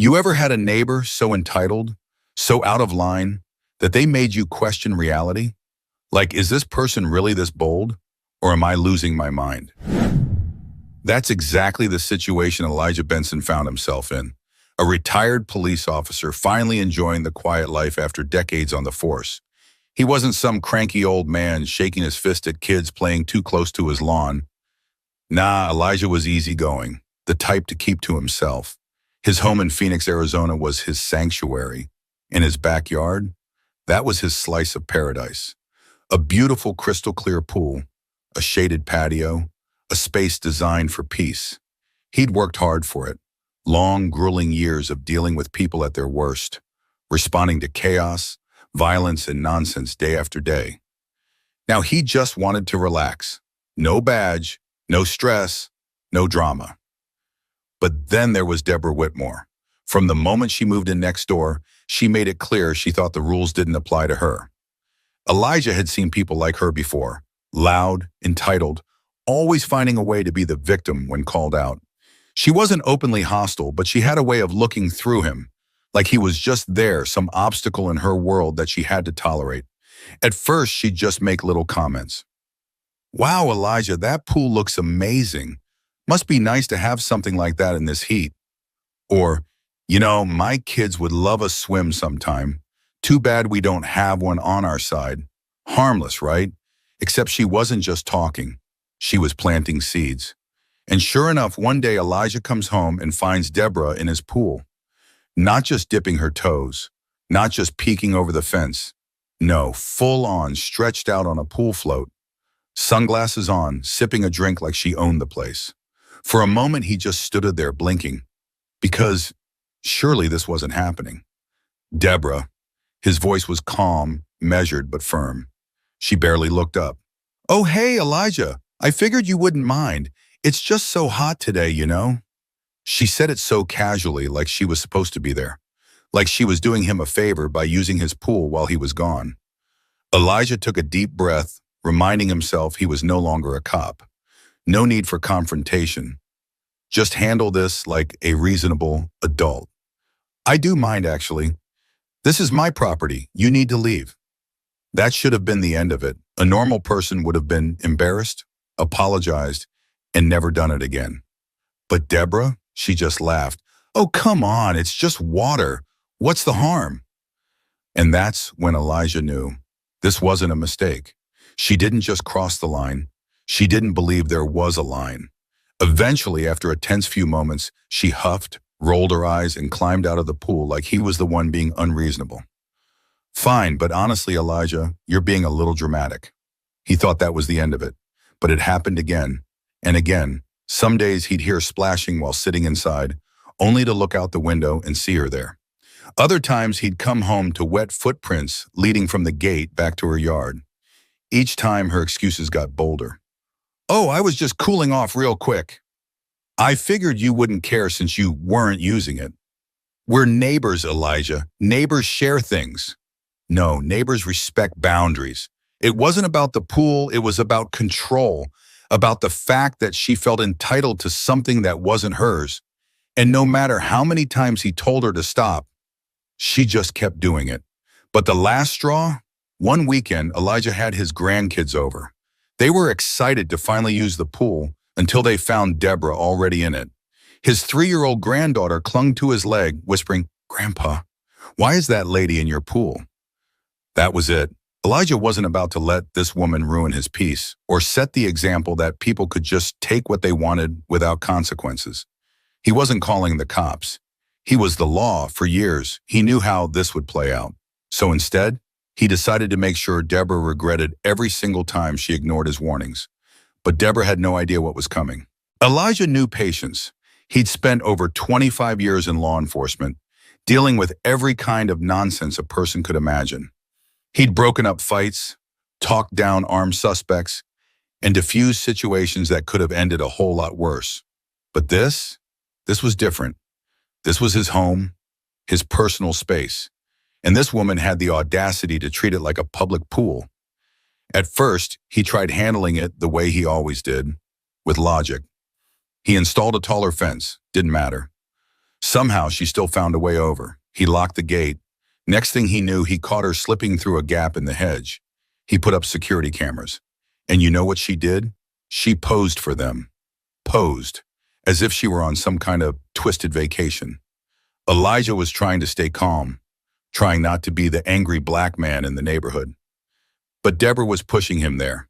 You ever had a neighbor so entitled, so out of line, that they made you question reality? Like, is this person really this bold? Or am I losing my mind? That's exactly the situation Elijah Benson found himself in. A retired police officer finally enjoying the quiet life after decades on the force. He wasn't some cranky old man shaking his fist at kids playing too close to his lawn. Nah, Elijah was easygoing, the type to keep to himself. His home in Phoenix, Arizona was his sanctuary. In his backyard, that was his slice of paradise. A beautiful crystal clear pool, a shaded patio, a space designed for peace. He'd worked hard for it. Long, grueling years of dealing with people at their worst, responding to chaos, violence, and nonsense day after day. Now he just wanted to relax. No badge, no stress, no drama. But then there was Deborah Whitmore. From the moment she moved in next door, she made it clear she thought the rules didn't apply to her. Elijah had seen people like her before, loud, entitled, always finding a way to be the victim when called out. She wasn't openly hostile, but she had a way of looking through him, like he was just there, some obstacle in her world that she had to tolerate. At first, she'd just make little comments. Wow, Elijah, that pool looks amazing. Must be nice to have something like that in this heat. Or, my kids would love a swim sometime. Too bad we don't have one on our side. Harmless, right? Except she wasn't just talking. She was planting seeds. And sure enough, one day Elijah comes home and finds Deborah in his pool. Not just dipping her toes, not just peeking over the fence. No, full on, stretched out on a pool float. Sunglasses on, sipping a drink like she owned the place. For a moment, he just stood there blinking. Because surely this wasn't happening. Deborah, his voice was calm, measured, but firm. She barely looked up. Oh, hey, Elijah, I figured you wouldn't mind. It's just so hot today, She said it so casually, like she was supposed to be there. Like she was doing him a favor by using his pool while he was gone. Elijah took a deep breath, reminding himself he was no longer a cop. No need for confrontation. Just handle this like a reasonable adult. I do mind, actually. This is my property. You need to leave. That should have been the end of it. A normal person would have been embarrassed, apologized, and never done it again. But Deborah, she just laughed. Oh, come on, it's just water. What's the harm? And that's when Elijah knew this wasn't a mistake. She didn't just cross the line. She didn't believe there was a line. Eventually, after a tense few moments, she huffed, rolled her eyes, and climbed out of the pool like he was the one being unreasonable. Fine, but honestly, Elijah, you're being a little dramatic. He thought that was the end of it. But it happened again and again. Some days he'd hear splashing while sitting inside, only to look out the window and see her there. Other times he'd come home to wet footprints leading from the gate back to her yard. Each time her excuses got bolder. Oh, I was just cooling off real quick. I figured you wouldn't care since you weren't using it. We're neighbors, Elijah. Neighbors share things. No, neighbors respect boundaries. It wasn't about the pool, it was about control, about the fact that she felt entitled to something that wasn't hers. And no matter how many times he told her to stop, she just kept doing it. But the last straw? One weekend, Elijah had his grandkids over. They were excited to finally use the pool until they found Deborah already in it. His 3-year-old granddaughter clung to his leg, whispering, "Grandpa, why is that lady in your pool?" That was it. Elijah wasn't about to let this woman ruin his peace or set the example that people could just take what they wanted without consequences. He wasn't calling the cops. He was the law for years. He knew how this would play out. So instead, he decided to make sure Deborah regretted every single time she ignored his warnings. But Deborah had no idea what was coming. Elijah knew patience. He'd spent over 25 years in law enforcement, dealing with every kind of nonsense a person could imagine. He'd broken up fights, talked down armed suspects, and diffused situations that could have ended a whole lot worse. But this was different. This was his home, his personal space. And this woman had the audacity to treat it like a public pool. At first, he tried handling it the way he always did, with logic. He installed a taller fence, didn't matter. Somehow, she still found a way over. He locked the gate. Next thing he knew, he caught her slipping through a gap in the hedge. He put up security cameras. And you know what she did? She posed for them. Posed. As if she were on some kind of twisted vacation. Elijah was trying to stay calm, trying not to be the angry black man in the neighborhood. But Deborah was pushing him there.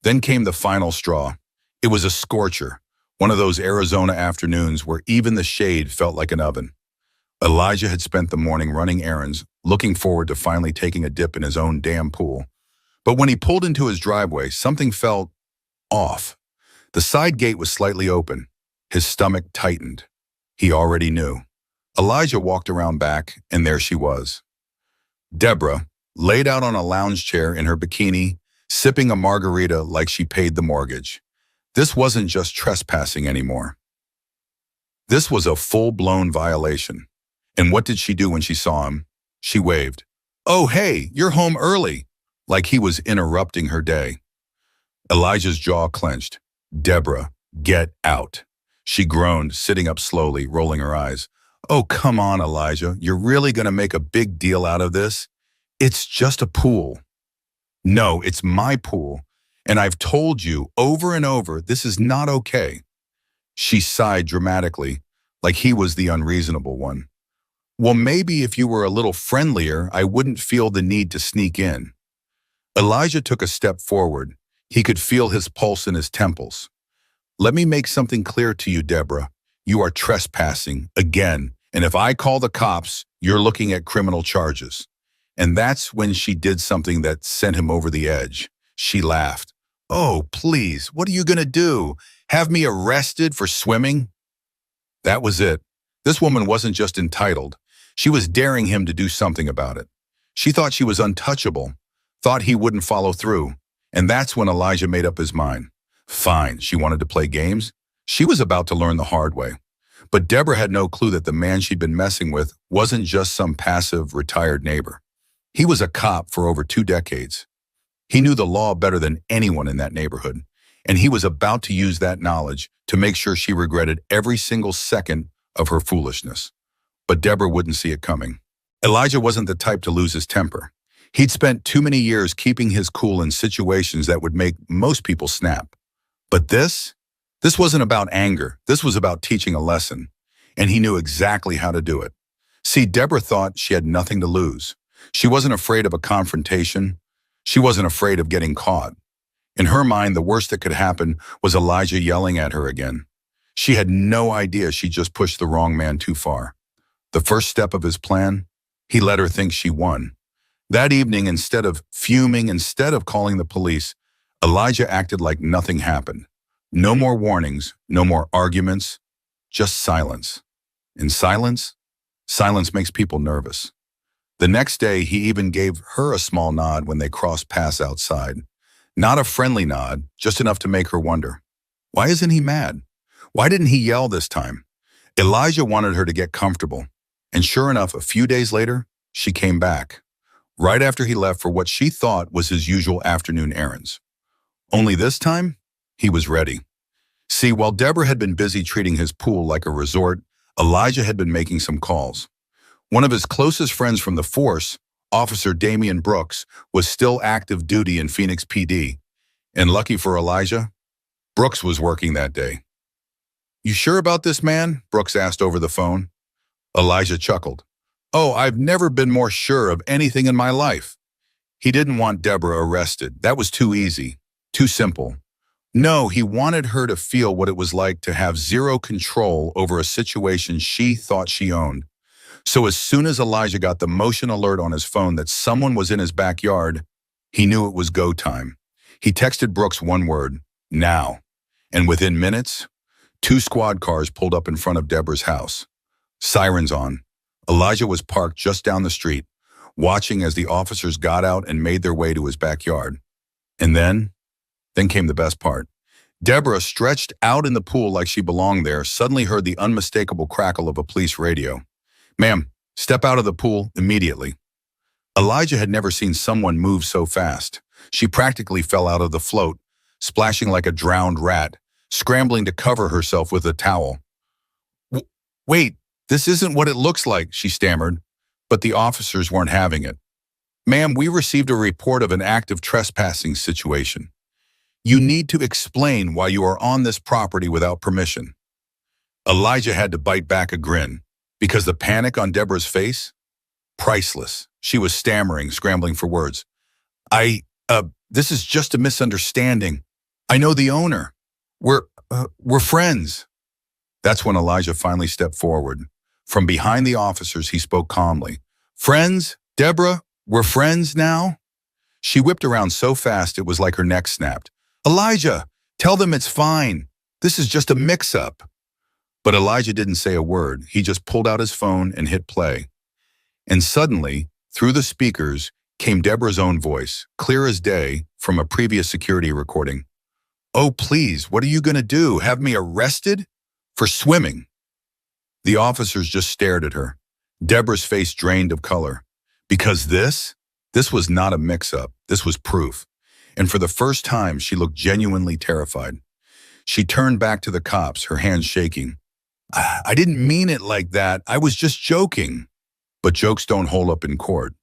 Then came the final straw. It was a scorcher, one of those Arizona afternoons where even the shade felt like an oven. Elijah had spent the morning running errands, looking forward to finally taking a dip in his own damn pool. But when he pulled into his driveway, something felt off. The side gate was slightly open. His stomach tightened. He already knew. Elijah walked around back, and there she was. Deborah, laid out on a lounge chair in her bikini, sipping a margarita like she paid the mortgage. This wasn't just trespassing anymore. This was a full-blown violation. And what did she do when she saw him? She waved. "Oh, hey, you're home early," like he was interrupting her day. Elijah's jaw clenched. "Deborah, get out." She groaned, sitting up slowly, rolling her eyes. "Oh, come on, Elijah. You're really going to make a big deal out of this? It's just a pool." "No, it's my pool. And I've told you over and over, this is not okay." She sighed dramatically, like he was the unreasonable one. "Well, maybe if you were a little friendlier, I wouldn't feel the need to sneak in." Elijah took a step forward. He could feel his pulse in his temples. "Let me make something clear to you, Deborah. You are trespassing again, and if I call the cops, you're looking at criminal charges." And that's when she did something that sent him over the edge. She laughed. "Oh, please, what are you going to do? Have me arrested for swimming?" That was it. This woman wasn't just entitled. She was daring him to do something about it. She thought she was untouchable, thought he wouldn't follow through. And that's when Elijah made up his mind. Fine, she wanted to play games. She was about to learn the hard way. But Deborah had no clue that the man she'd been messing with wasn't just some passive, retired neighbor. He was a cop for over 2 decades. He knew the law better than anyone in that neighborhood, and he was about to use that knowledge to make sure she regretted every single second of her foolishness. But Deborah wouldn't see it coming. Elijah wasn't the type to lose his temper. He'd spent too many years keeping his cool in situations that would make most people snap. But this wasn't about anger. This was about teaching a lesson, and he knew exactly how to do it. See, Deborah thought she had nothing to lose. She wasn't afraid of a confrontation. She wasn't afraid of getting caught. In her mind, the worst that could happen was Elijah yelling at her again. She had no idea she just pushed the wrong man too far. The first step of his plan, he let her think she won. That evening, instead of fuming, instead of calling the police, Elijah acted like nothing happened. No more warnings, no more arguments, just silence. And silence makes people nervous. The next day, he even gave her a small nod when they crossed paths outside. Not a friendly nod, just enough to make her wonder. Why isn't he mad? Why didn't he yell this time? Elijah wanted her to get comfortable. And sure enough, a few days later, she came back. Right after he left for what she thought was his usual afternoon errands. Only this time, he was ready. See, while Deborah had been busy treating his pool like a resort, Elijah had been making some calls. One of his closest friends from the force, Officer Damian Brooks, was still active duty in Phoenix PD. And lucky for Elijah, Brooks was working that day. "You sure about this, man?" Brooks asked over the phone. Elijah chuckled. "Oh, I've never been more sure of anything in my life." He didn't want Deborah arrested. That was too easy, too simple. No, he wanted her to feel what it was like to have zero control over a situation she thought she owned. So as soon as Elijah got the motion alert on his phone that someone was in his backyard, he knew it was go time. He texted Brooks one word, "Now." And within minutes, 2 squad cars pulled up in front of Deborah's house. Sirens on. Elijah was parked just down the street, watching as the officers got out and made their way to his backyard. And then came the best part. Deborah, stretched out in the pool like she belonged there, suddenly heard the unmistakable crackle of a police radio. "Ma'am, step out of the pool immediately." Elijah had never seen someone move so fast. She practically fell out of the float, splashing like a drowned rat, scrambling to cover herself with a towel. Wait, This isn't what it looks like, she stammered, but the officers weren't having it. Ma'am, we received a report of an active trespassing situation. You need to explain why you are on this property without permission. Elijah had to bite back a grin, because the panic on Deborah's face? Priceless. She was stammering, scrambling for words. This is just a misunderstanding. I know the owner. We're friends. That's when Elijah finally stepped forward. From behind the officers, he spoke calmly. Friends? Deborah? We're friends now? She whipped around so fast it was like her neck snapped. Elijah, tell them it's fine. This is just a mix-up. But Elijah didn't say a word. He just pulled out his phone and hit play. And suddenly, through the speakers, came Deborah's own voice, clear as day, from a previous security recording. Oh, please, what are you going to do? Have me arrested? For swimming. The officers just stared at her. Deborah's face drained of color. Because this was not a mix-up. This was proof. And for the first time, she looked genuinely terrified. She turned back to the cops, her hands shaking. I didn't mean it like that. I was just joking. But jokes don't hold up in court.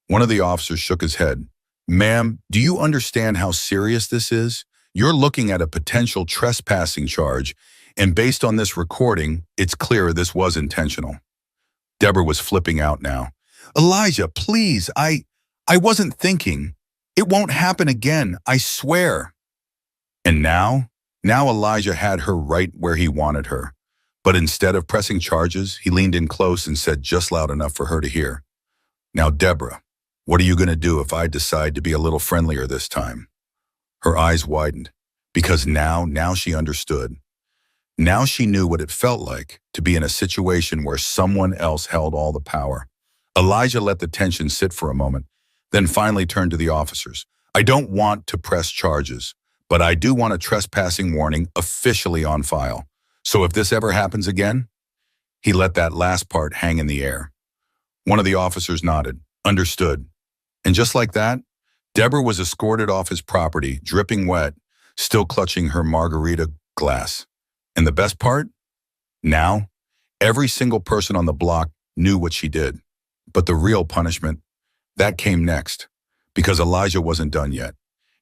One of the officers shook his head. Ma'am, do you understand how serious this is? You're looking at a potential trespassing charge, and based on this recording, it's clear this was intentional. Deborah was flipping out now. Elijah, please, I wasn't thinking. It won't happen again, I swear. And now Elijah had her right where he wanted her. But instead of pressing charges, he leaned in close and said just loud enough for her to hear. Now, Deborah, what are you going to do if I decide to be a little friendlier this time? Her eyes widened, because now she understood. Now she knew what it felt like to be in a situation where someone else held all the power. Elijah let the tension sit for a moment, then finally turned to the officers. I don't want to press charges, but I do want a trespassing warning officially on file. So if this ever happens again? He let that last part hang in the air. One of the officers nodded, understood. And just like that, Deborah was escorted off his property, dripping wet, still clutching her margarita glass. And the best part? Now, every single person on the block knew what she did. But the real punishment, that came next, because Elijah wasn't done yet,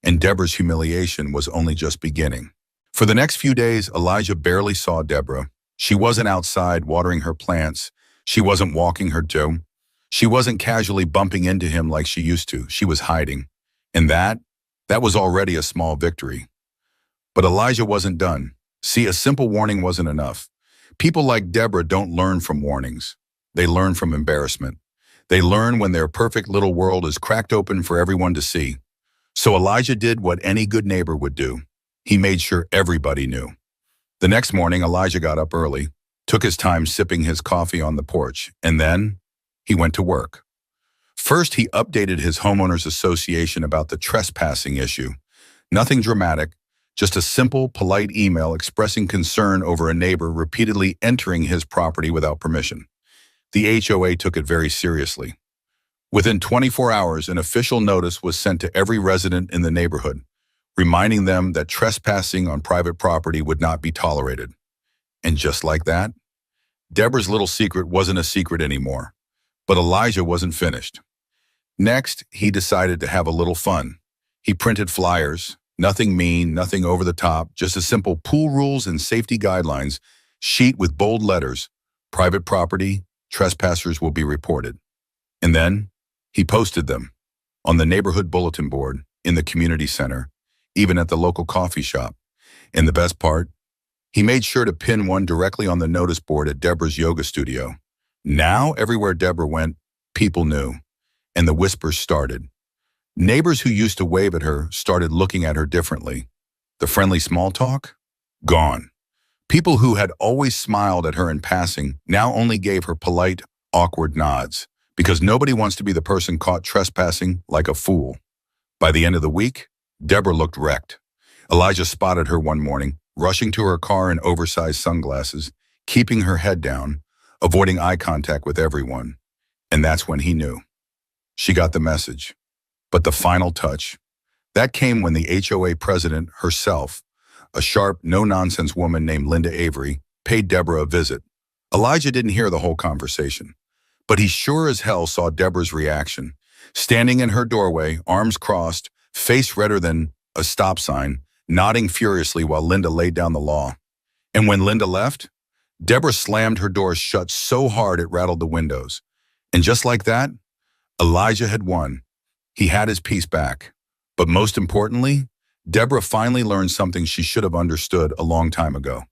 and Deborah's humiliation was only just beginning. For the next few days, Elijah barely saw Deborah. She wasn't outside watering her plants. She wasn't walking her dog. She wasn't casually bumping into him like she used to. She was hiding. And that was already a small victory. But Elijah wasn't done. See, a simple warning wasn't enough. People like Deborah don't learn from warnings. They learn from embarrassment. They learn when their perfect little world is cracked open for everyone to see. So Elijah did what any good neighbor would do. He made sure everybody knew. The next morning, Elijah got up early, took his time sipping his coffee on the porch, and then he went to work. First, he updated his homeowners association about the trespassing issue. Nothing dramatic, just a simple, polite email expressing concern over a neighbor repeatedly entering his property without permission. The HOA took it very seriously. Within 24 hours, an official notice was sent to every resident in the neighborhood, reminding them that trespassing on private property would not be tolerated. And just like that, Deborah's little secret wasn't a secret anymore. But Elijah wasn't finished. Next, he decided to have a little fun. He printed flyers, nothing mean, nothing over the top, just a simple pool rules and safety guidelines sheet with bold letters, private property, trespassers will be reported. And then he posted them on the neighborhood bulletin board, in the community center, even at the local coffee shop. And the best part, he made sure to pin one directly on the notice board at Deborah's yoga studio. Now, everywhere Deborah went, people knew, and the whispers started. Neighbors who used to wave at her started looking at her differently. The friendly small talk? Gone. People who had always smiled at her in passing now only gave her polite, awkward nods, because nobody wants to be the person caught trespassing like a fool. By the end of the week, Deborah looked wrecked. Elijah spotted her one morning, rushing to her car in oversized sunglasses, keeping her head down, avoiding eye contact with everyone. And that's when he knew. She got the message. But the final touch, that came when the HOA president herself, a sharp, no-nonsense woman named Linda Avery, paid Deborah a visit. Elijah didn't hear the whole conversation, but he sure as hell saw Deborah's reaction. Standing in her doorway, arms crossed, face redder than a stop sign, nodding furiously while Linda laid down the law. And when Linda left, Deborah slammed her door shut so hard it rattled the windows. And just like that, Elijah had won. He had his peace back. But most importantly, Deborah finally learned something she should have understood a long time ago.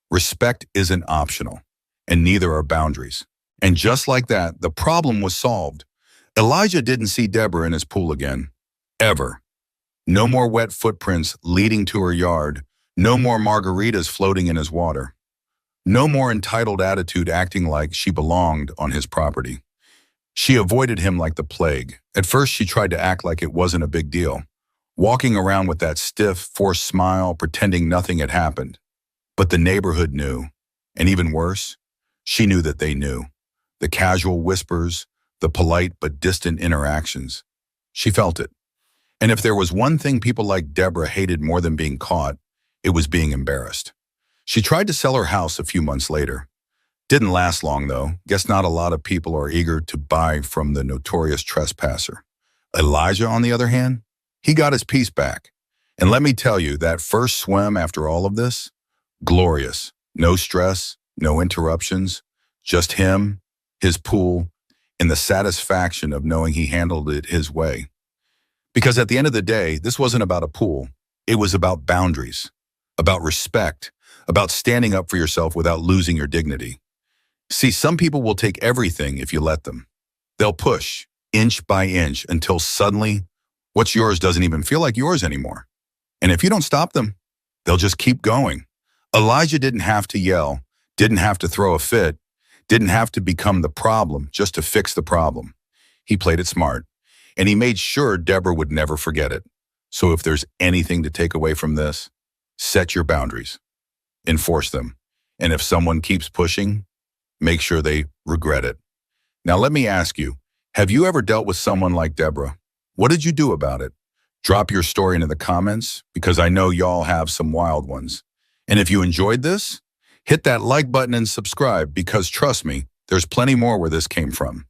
Respect isn't optional, and neither are boundaries. And just like that, the problem was solved. Elijah didn't see Deborah in his pool again. Ever. No more wet footprints leading to her yard. No more margaritas floating in his water. No more entitled attitude acting like she belonged on his property. She avoided him like the plague. At first, she tried to act like it wasn't a big deal, walking around with that stiff, forced smile, pretending nothing had happened. But the neighborhood knew. And even worse, she knew that they knew. The casual whispers, the polite but distant interactions. She felt it. And if there was one thing people like Deborah hated more than being caught, it was being embarrassed. She tried to sell her house a few months later. Didn't last long, though. Guess not a lot of people are eager to buy from the notorious trespasser. Elijah, on the other hand, he got his peace back. And let me tell you, that first swim after all of this, glorious. No stress, no interruptions, just him, his pool, and the satisfaction of knowing he handled it his way. Because at the end of the day, this wasn't about a pool. It was about boundaries, about respect, about standing up for yourself without losing your dignity. See, some people will take everything if you let them. They'll push, inch by inch, until suddenly, what's yours doesn't even feel like yours anymore. And if you don't stop them, they'll just keep going. Elijah didn't have to yell, didn't have to throw a fit, didn't have to become the problem just to fix the problem. He played it smart, and he made sure Deborah would never forget it. So if there's anything to take away from this, set your boundaries, enforce them, and if someone keeps pushing, make sure they regret it. Now let me ask you, have you ever dealt with someone like Deborah? What did you do about it? Drop your story into the comments, because I know y'all have some wild ones. And if you enjoyed this, hit that like button and subscribe, because trust me, there's plenty more where this came from.